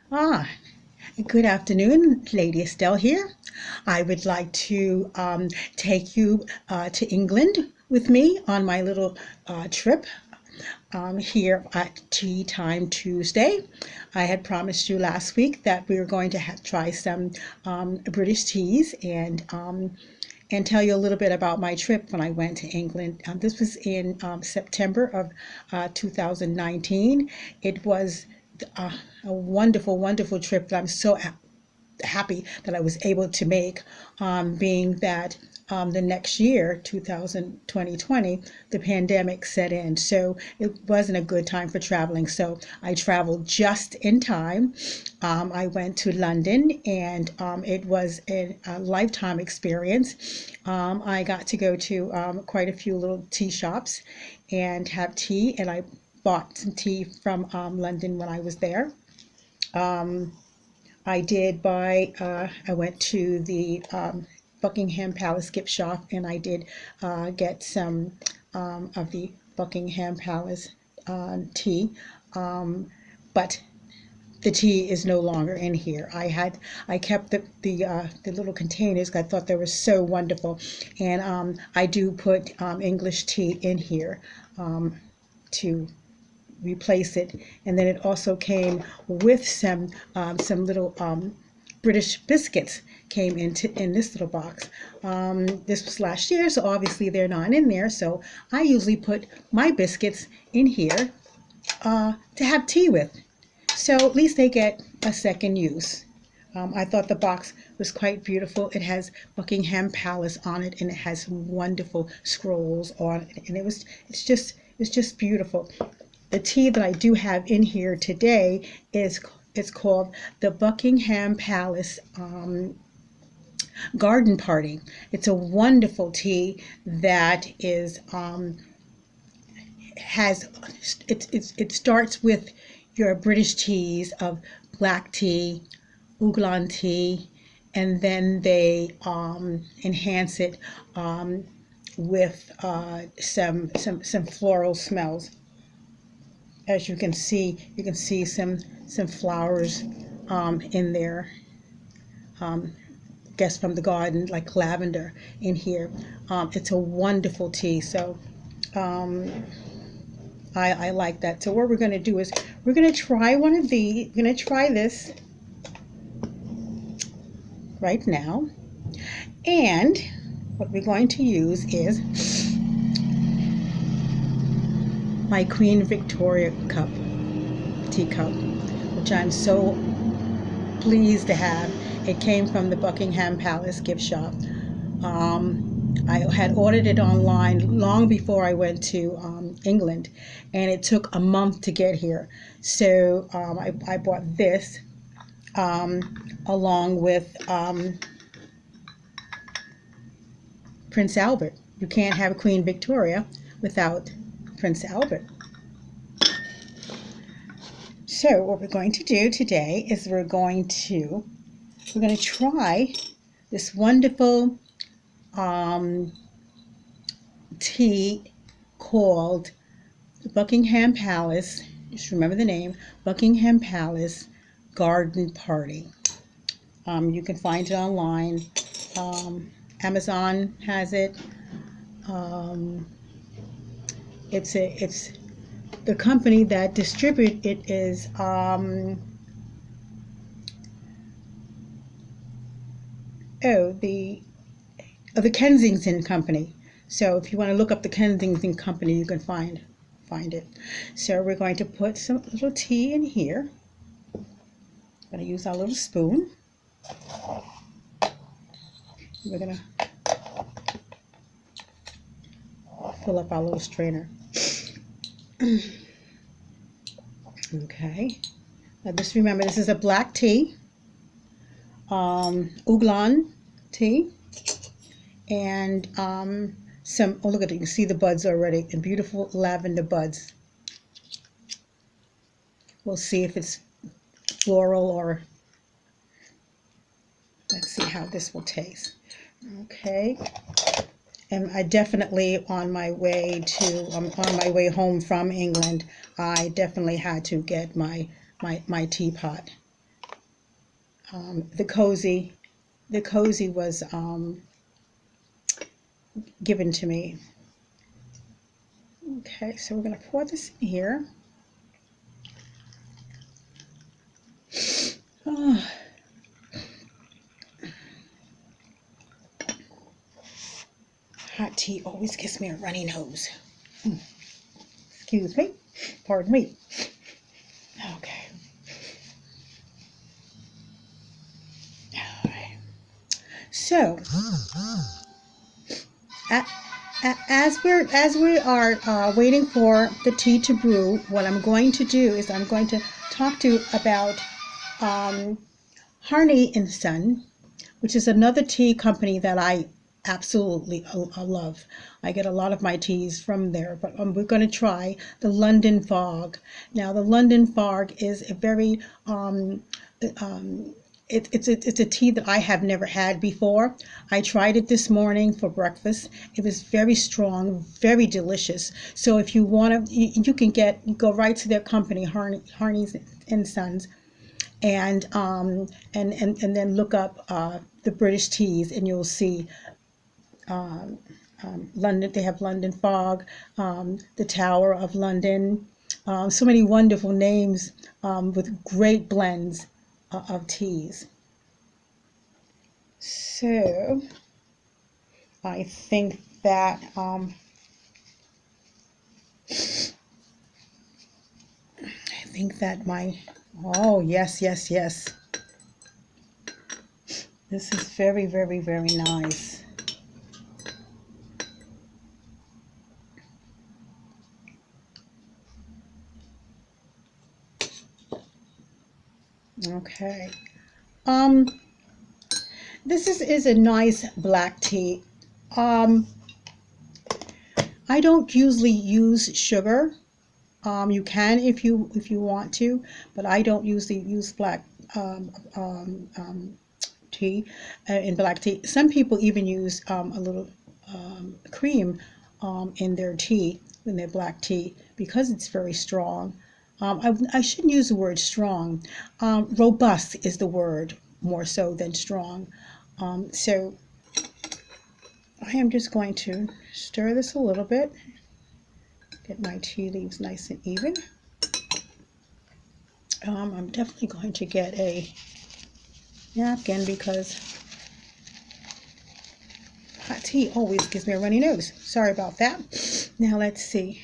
Ah, good afternoon, Lady Estelle here. I would like to take you to England with me on my little trip here at Tea Time Tuesday. I had promised you last week that we were going to try some British teas and tell you a little bit about my trip when I went to England. This was in September of 2019. It was uh, a wonderful, wonderful trip that I'm so happy that I was able to make, being that the next year, 2020, the pandemic set in. So it wasn't a good time for traveling. So I traveled just in time. I went to London and it was a lifetime experience. I got to go to quite a few little tea shops and have tea, and I bought some tea from London when I was there. Um, I did buy, I went to the Buckingham Palace gift shop and I did get some of the Buckingham Palace tea. But the tea is no longer in here. I kept the little containers 'cause I thought they were so wonderful, and I do put English tea in here to replace it. And then it also came with some little British biscuits came in this little box. This was last year, so obviously they're not in there. So I usually put my biscuits in here to have tea with. So at least they get a second use. I thought the box was quite beautiful. It has Buckingham Palace on it, and it has some wonderful scrolls on it, and it's just beautiful. The tea that I do have in here today is it's called the Buckingham Palace Garden Party. It's a wonderful tea that is has it starts with your British teas of black tea, oolong tea, and then they enhance it with some floral smells. As you can see some flowers in there. Guess from the garden, like lavender in here. It's a wonderful tea. So um, I like that. So what we're going to do is we're going to try one of these. We're going to try this right now. And what we're going to use is my Queen Victoria cup, teacup, which I'm so pleased to have. It came from the Buckingham Palace gift shop. I had ordered it online long before I went to England, and it took a month to get here. So I bought this along with Prince Albert. You can't have Queen Victoria without Prince Albert. So what we're going to do today is we're going to try this wonderful tea called Buckingham Palace. Just remember the name, Buckingham Palace Garden Party. You can find it online. Amazon has it. It's the company that distribute it is the Kensington Company. So if you want to look up the Kensington Company, you can find it. So we're going to put some little tea in here. I'm going to use our little spoon. We're going to fill up our little strainer. Okay. Now just remember, this is a black tea, oolong tea, and some, oh look at it, you can see the buds already, and beautiful lavender buds. We'll see if it's floral or, let's see how this will taste. Okay. And I definitely on my way home from England, I definitely had to get my teapot The cozy was given to me. Okay, so we're going to pour this in here. Oh, hot tea always gives me a runny nose. Excuse me. Pardon me. Okay. All right. So, as we are waiting for the tea to brew, what I'm going to do is I'm going to talk to you about um, Harney and Son, which is another tea company that I absolutely love. I get a lot of my teas from there, but we're going to try the London Fog. Now, the London Fog is a very it's a tea that I have never had before. I tried it this morning for breakfast. It was very strong, very delicious. So if you want to, you can go right to their company, Harney's and Sons, and then look up the British teas, and you'll see London. They have London Fog, the Tower of London. So many wonderful names with great blends of teas. So I think that my, oh yes, yes, yes. This is very, very, very nice. Okay. Um, this is a nice black tea. Um, I don't usually use sugar. You can if you want to, but I don't usually use black tea in black tea. Some people even use a little cream in their tea, in their black tea, because it's very strong. I shouldn't use the word strong. Robust is the word more so than strong. So I am just going to stir this a little bit, get my tea leaves nice and even. I'm definitely going to get a napkin because hot tea always gives me a runny nose. Sorry about that. Now let's see.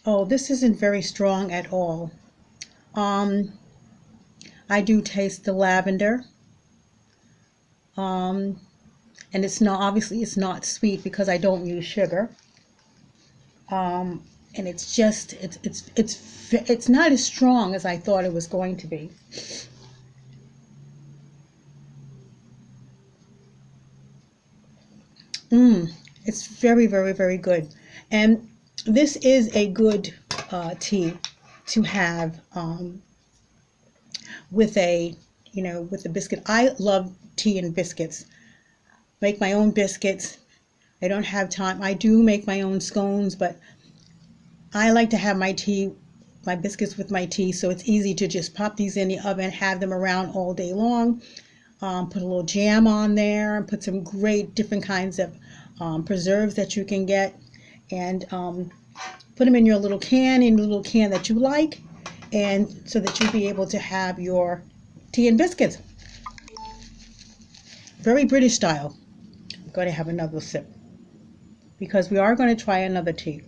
Oh, this isn't very strong at all. Um, I do taste the lavender. Um, and it's not, obviously it's not sweet because I don't use sugar. And it's just it's not as strong as I thought it was going to be. It's very, very, very good. And this is a good tea to have with a, with the biscuit. I love tea and biscuits. Make my own biscuits. I don't have time. I do make my own scones, but I like to have my biscuits with my tea, so it's easy to just pop these in the oven, have them around all day long. Put a little jam on there, and put some great different kinds of preserves that you can get, and put them in your little can, in the little can that you like, and so that you'll be able to have your tea and biscuits. Very British style. I'm going to have another sip because we are going to try another tea.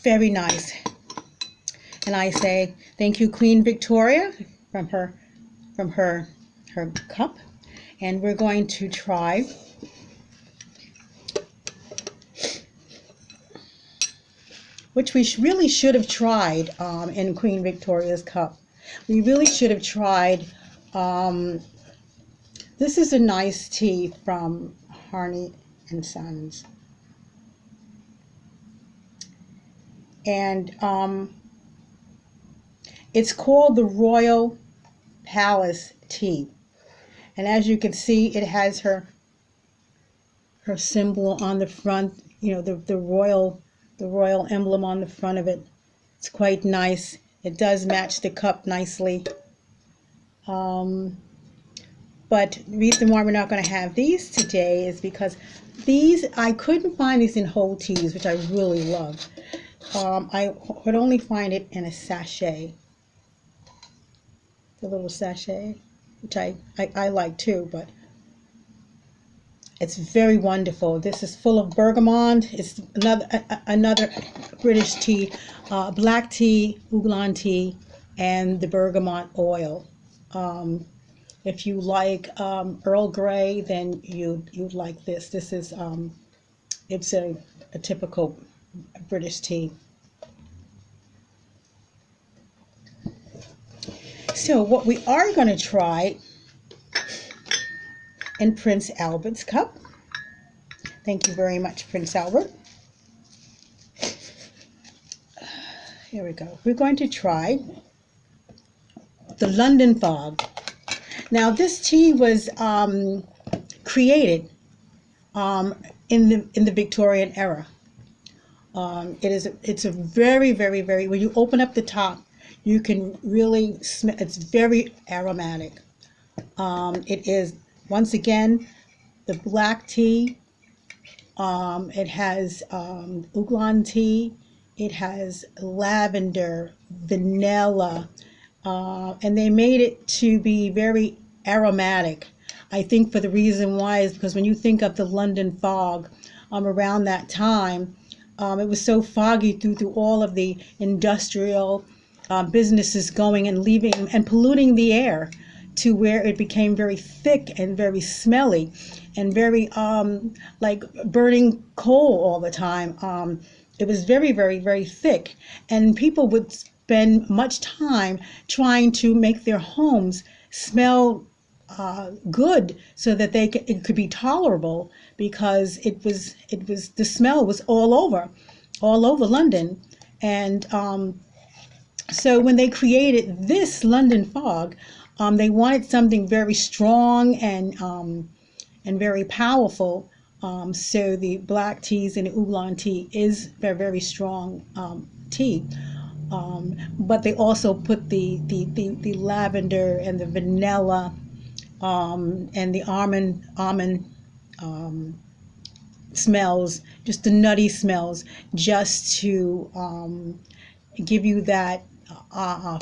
Very nice. And I say thank you, Queen Victoria, from her cup. And we're going to try which we really should have tried in Queen Victoria's cup. We really should have tried. This is a nice tea from Harney and Sons, and It's called the Royal Palace tea. And as you can see, it has her symbol on the front, the royal emblem on the front of it. It's quite nice. It does match the cup nicely. But the reason why we're not going to have these today is because I couldn't find these in whole teas, which I really love. I could only find it in a sachet, the little sachet, which I like too, but it's very wonderful. This is full of bergamot. It's another British tea, black tea, oolong tea, and the bergamot oil. If you like Earl Grey, then you'd like this. This is it's a typical British tea. So what we are going to try in Prince Albert's cup. Thank you very much, Prince Albert. Here we go. We're going to try the London Fog. Now, this tea was created in the Victorian era. It's a very, very, very, when you open up the top, you can really smell. It's very aromatic. It is, once again, the black tea. It has oolong tea. It has lavender, vanilla, and they made it to be very aromatic. I think for the reason why is because when you think of the London fog around that time, it was so foggy through all of the industrial businesses going and leaving and polluting the air to where it became very thick and very smelly and very like burning coal all the time. It was very, very, very thick, and people would spend much time trying to make their homes smell good so that it could be tolerable, because the smell was all over London. And so when they created this London fog, they wanted something very strong and very powerful. So the black teas and the oolong tea is very, very strong tea. But they also put the lavender and the vanilla and the almond smells, just the nutty smells, just to give you that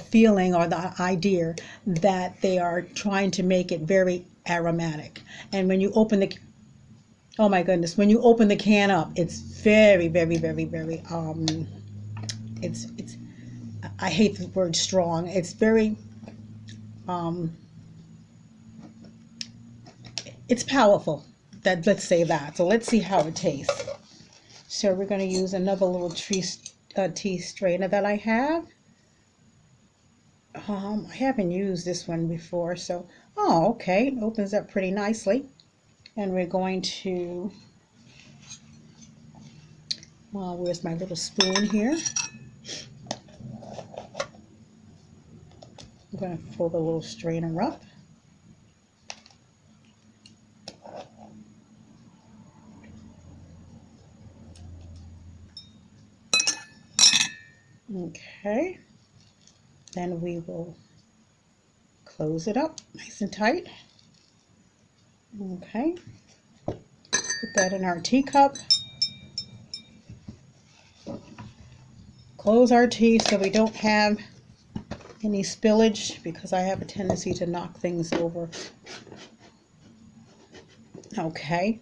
feeling or the idea that they are trying to make it very aromatic. And when you open oh my goodness, when you open the can up, it's very, very, very, very it's I hate the word strong. It's very it's powerful. Let's say that. So let's see how it tastes. So we're going to use another little tea strainer that I have. I haven't used this one before, so okay, it opens up pretty nicely. And we're going to, where's my little spoon here? I'm going to pull the little strainer up. Okay, then we will close it up nice and tight. Okay, put that in our teacup. Close our tea so we don't have any spillage, because I have a tendency to knock things over. Okay,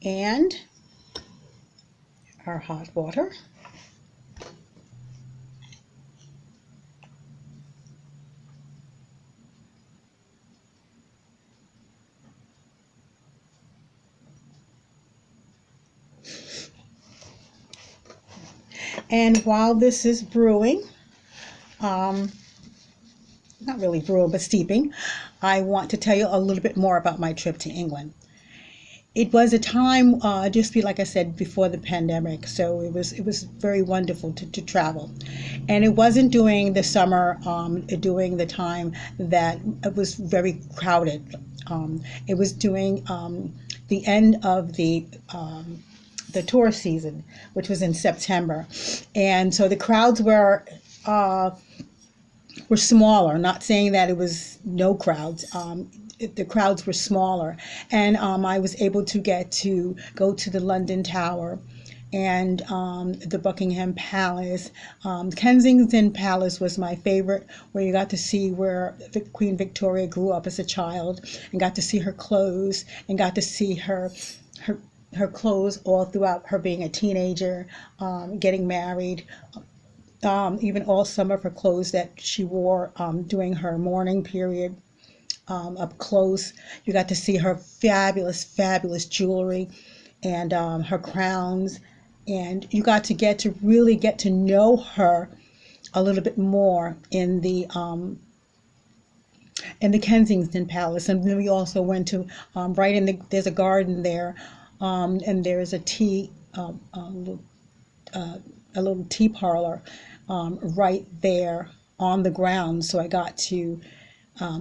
and our hot water. And while this is brewing, not really brewing, but steeping, I want to tell you a little bit more about my trip to England. it was a time, just be like I said, before the pandemic, so it was very wonderful to travel, and it wasn't during the summer, during the time that it was very crowded. It was during the end of the tourist season, which was in September, and so the crowds uh, were smaller. Not saying that it was no crowds. The crowds were smaller, and I was able to get to go to the London Tower and the Buckingham Palace. Kensington Palace was my favorite, where you got to see where Queen Victoria grew up as a child, and got to see her clothes, and got to see her her clothes all throughout her being a teenager, getting married, even all some of her clothes that she wore during her mourning period, up close. You got to see her fabulous, fabulous jewelry and her crowns, and you got to really get to know her a little bit more in the Kensington Palace. And then we also went to right in there's a garden there, and there's a little tea parlor right there on the ground. So I got to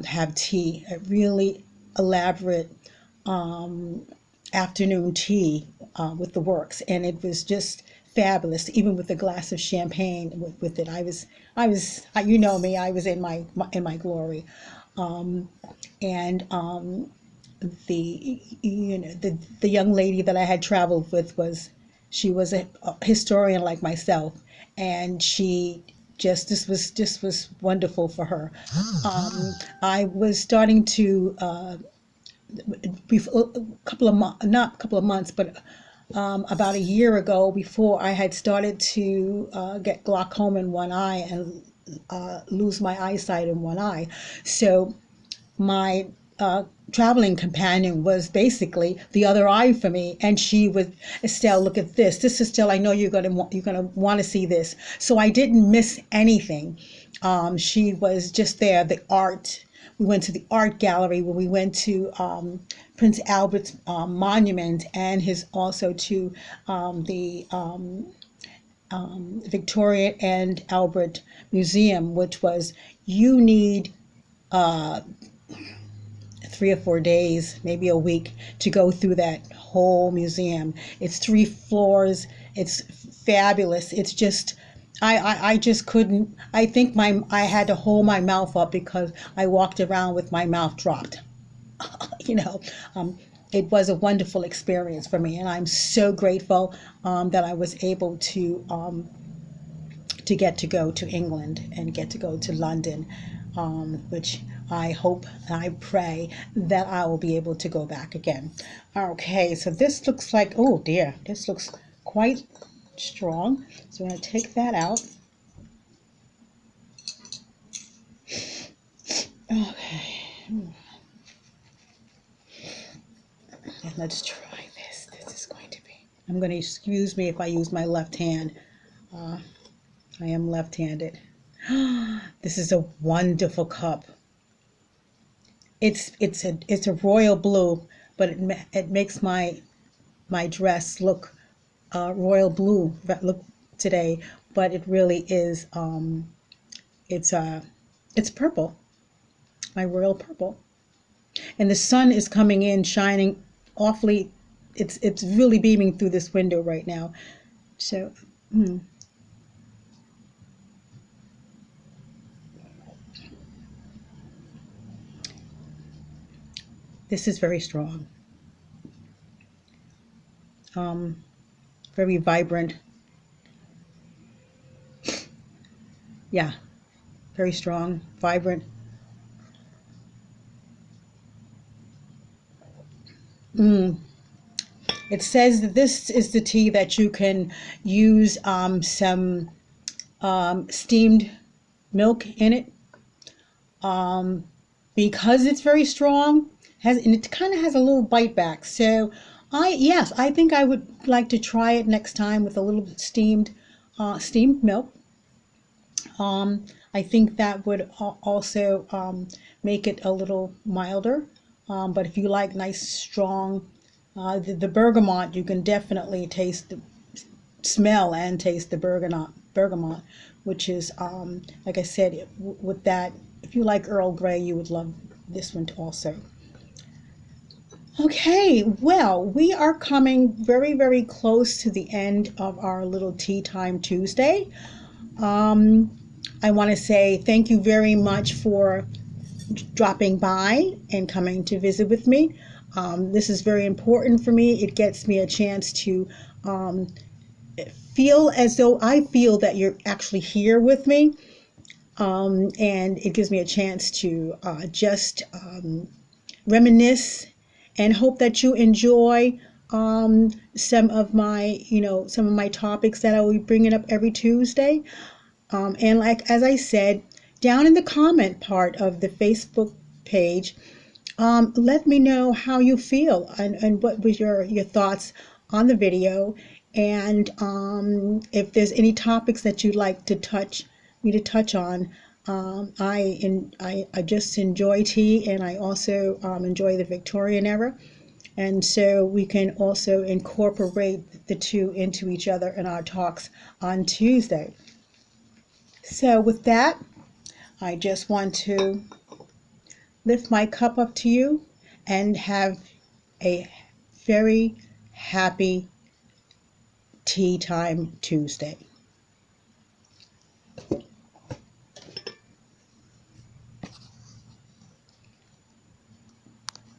have tea, a really elaborate afternoon tea with the works, and it was just fabulous. Even with a glass of champagne with it, you know me, I was in my glory. And the young lady that I had traveled with she was a historian like myself, and she just this was wonderful for her. I was starting to before a couple of not a couple of months, but about a year ago, before I had started to get glaucoma in one eye and lose my eyesight in one eye. So my traveling companion was basically the other eye for me, and she would, Estelle, look at this. This is Estelle. I know you're gonna want to see this. So I didn't miss anything. She was just there. The art. We went to the art gallery where we went to Prince Albert's monument, and his also to the Victoria and Albert Museum, which was, you need 3 or 4 days, maybe a week, to go through that whole museum. It's 3 floors. It's fabulous. It's just, I just couldn't. I think I had to hold my mouth up because I walked around with my mouth dropped. you know, it was a wonderful experience for me, and I'm so grateful that I was able to get to go to England and get to go to London, which I hope and I pray that I will be able to go back again. Okay, so this looks like, oh dear, this looks quite strong. So I'm going to take that out. Okay. And let's try this. This is going to be, I'm going to, excuse me if I use my left hand. I am left-handed. This is a wonderful cup. It's a royal blue, but it makes my dress look royal blue look today, but it really is it's purple, my royal purple, and the sun is coming in, shining awfully. It's really beaming through this window right now. So. This is very strong, very vibrant. Yeah, very strong, vibrant. It says that this is the tea that you can use some steamed milk in it, because it's very strong. And it kind of has a little bite back. So yes, I think I would like to try it next time with a little bit steamed milk. I think that would also make it a little milder. But if you like nice strong The bergamot, you can definitely taste the smell and taste the bergamot, which is, like I said, with that, if you like Earl Grey, you would love this one also. Okay, well, we are coming very, very close to the end of our little Tea Time Tuesday. Um, I want to say thank you very much for dropping by and coming to visit with me. This is very important for me. It gets me a chance to um, feel as though I feel that you're actually here with me. And it gives me a chance to just reminisce and hope that you enjoy some of my, some of my topics that I will be bringing up every Tuesday. And like as I said, down in the comment part of the Facebook page, let me know how you feel and what was your thoughts on the video, and if there's any topics that you'd like to touch on. I just enjoy tea, and I also enjoy the Victorian era, and so we can also incorporate the two into each other in our talks on Tuesday. So with that, I just want to lift my cup up to you and have a very happy Tea Time Tuesday.